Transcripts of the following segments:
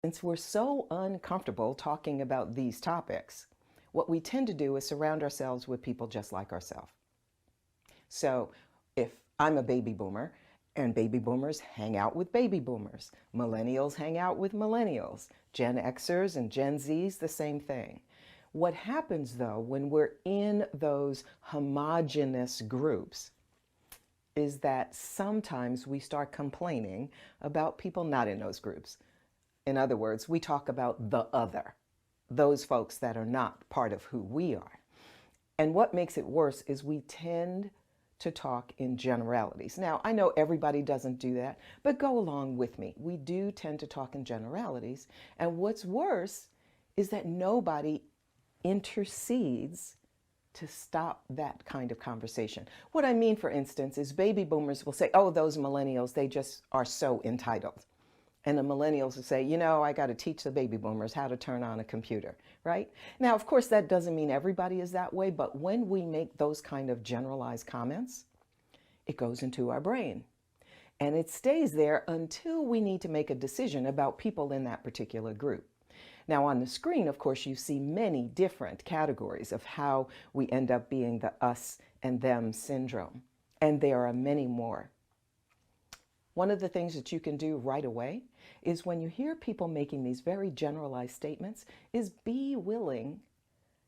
Since we're so uncomfortable talking about these topics, what we tend to do is surround ourselves with people just like ourselves. So if I'm a baby boomer, and baby boomers hang out with baby boomers, millennials hang out with millennials, Gen Xers and Gen Zs, the same thing. What happens though when we're in those homogenous groups is that sometimes we start complaining about people not in those groups. In other words, we talk about the other, those folks that are not part of who we are. And what makes it worse is we tend to talk in generalities. Now, I know everybody doesn't do that, but go along with me. We do tend to talk in generalities. And what's worse is that nobody intercedes to stop that kind of conversation. What I mean, for instance, is baby boomers will say, oh, those millennials, they just are so entitled. And the millennials will say, you know, I got to teach the baby boomers how to turn on a computer, right? Now, of course, that doesn't mean everybody is that way, but when we make those kind of generalized comments, it goes into our brain. And it stays there until we need to make a decision about people in that particular group. Now, on the screen, of course, you see many different categories of how we end up being the us and them syndrome. And there are many more. One of the things that you can do right away is when you hear people making these very generalized statements is be willing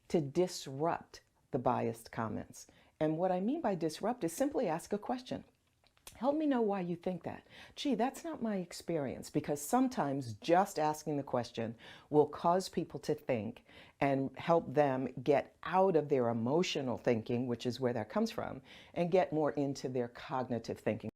to disrupt the biased comments. And what I mean by disrupt is simply ask a question. Help me know why you think that. Gee, that's not my experience, because sometimes just asking the question will cause people to think and help them get out of their emotional thinking, which is where that comes from, and get more into their cognitive thinking.